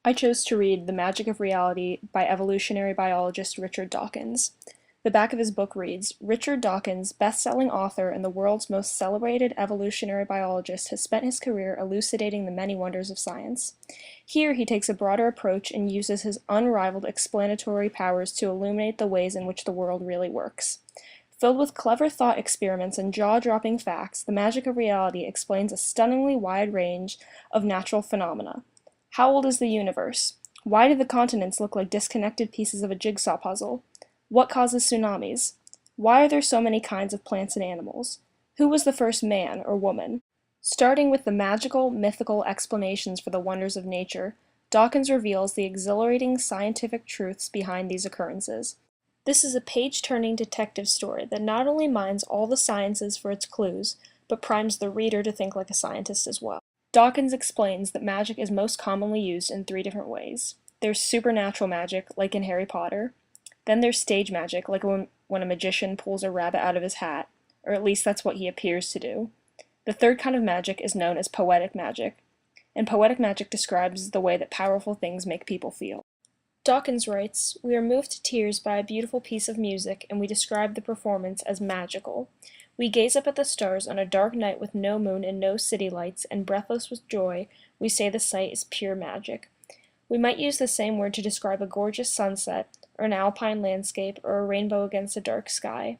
I chose to read The Magic of Reality by evolutionary biologist Richard Dawkins. The back of his book reads, Richard Dawkins, best-selling author and the world's most celebrated evolutionary biologist, has spent his career elucidating the many wonders of science. Here he takes a broader approach and uses his unrivaled explanatory powers to illuminate the ways in which the world really works. Filled with clever thought experiments and jaw-dropping facts, The Magic of Reality explains a stunningly wide range of natural phenomena. How old is the universe? Why do the continents look like disconnected pieces of a jigsaw puzzle? What causes tsunamis? Why are there so many kinds of plants and animals? Who was the first man or woman? Starting with the magical, mythical explanations for the wonders of nature, Dawkins reveals the exhilarating scientific truths behind these occurrences. This is a page-turning detective story that not only mines all the sciences for its clues, but primes the reader to think like a scientist as well. Dawkins explains that magic is most commonly used in three different ways. There's supernatural magic, like in Harry Potter. Then there's stage magic, like when a magician pulls a rabbit out of his hat, or at least that's what he appears to do. The third kind of magic is known as poetic magic, and poetic magic describes the way that powerful things make people feel. Dawkins writes, We are moved to tears by a beautiful piece of music, and we describe the performance as magical. We gaze up at the stars on a dark night with no moon and no city lights, and breathless with joy, we say the sight is pure magic. We might use the same word to describe a gorgeous sunset, or an alpine landscape, or a rainbow against a dark sky.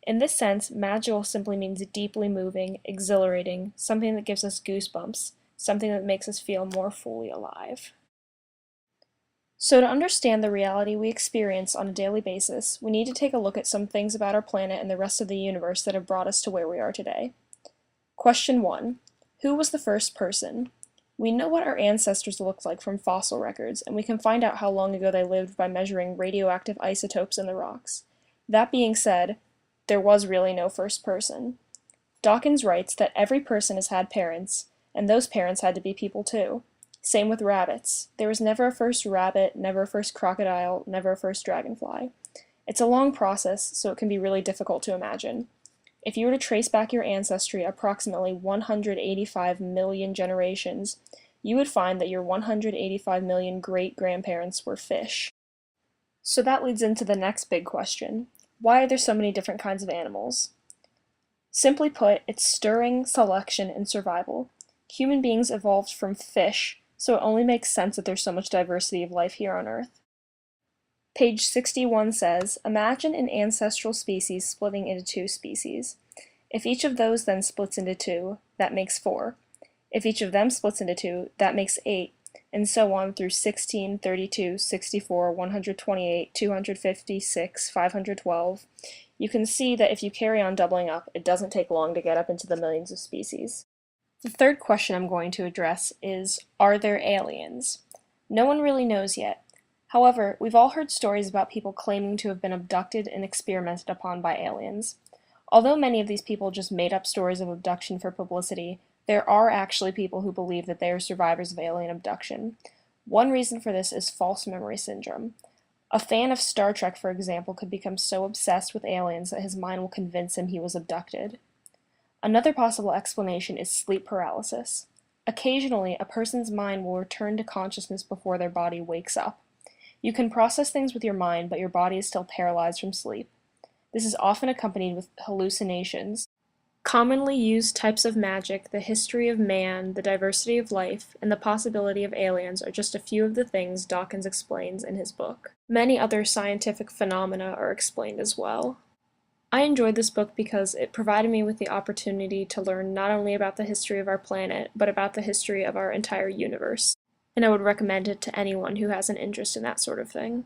In this sense, magical simply means deeply moving, exhilarating, something that gives us goosebumps, something that makes us feel more fully alive. So to understand the reality we experience on a daily basis, we need to take a look at some things about our planet and the rest of the universe that have brought us to where we are today. Question 1. Who was the first person? We know what our ancestors looked like from fossil records, and we can find out how long ago they lived by measuring radioactive isotopes in the rocks. That being said, there was really no first person. Dawkins writes that every person has had parents, and those parents had to be people too. Same with rabbits. There was never a first rabbit, never a first crocodile, never a first dragonfly. It's a long process, so it can be really difficult to imagine. If you were to trace back your ancestry approximately 185 million generations, you would find that your 185 million great-grandparents were fish. So that leads into the next big question. Why are there so many different kinds of animals? Simply put, it's stirring, selection, and survival. Human beings evolved from fish, so it only makes sense that there's so much diversity of life here on Earth. Page 61 says, Imagine an ancestral species splitting into two species. If each of those then splits into two, that makes 4. If each of them splits into 2, that makes 8, and so on through 16, 32, 64, 128, 256, 512. You can see that if you carry on doubling up, it doesn't take long to get up into the millions of species. The third question I'm going to address is, are there aliens? No one really knows yet. However, we've all heard stories about people claiming to have been abducted and experimented upon by aliens. Although many of these people just made up stories of abduction for publicity, there are actually people who believe that they are survivors of alien abduction. One reason for this is false memory syndrome. A fan of Star Trek, for example, could become so obsessed with aliens that his mind will convince him he was abducted. Another possible explanation is sleep paralysis. Occasionally, a person's mind will return to consciousness before their body wakes up. You can process things with your mind, but your body is still paralyzed from sleep. This is often accompanied with hallucinations. Commonly used types of magic, the history of man, the diversity of life, and the possibility of aliens are just a few of the things Dawkins explains in his book. Many other scientific phenomena are explained as well. I enjoyed this book because it provided me with the opportunity to learn not only about the history of our planet, but about the history of our entire universe, and I would recommend it to anyone who has an interest in that sort of thing.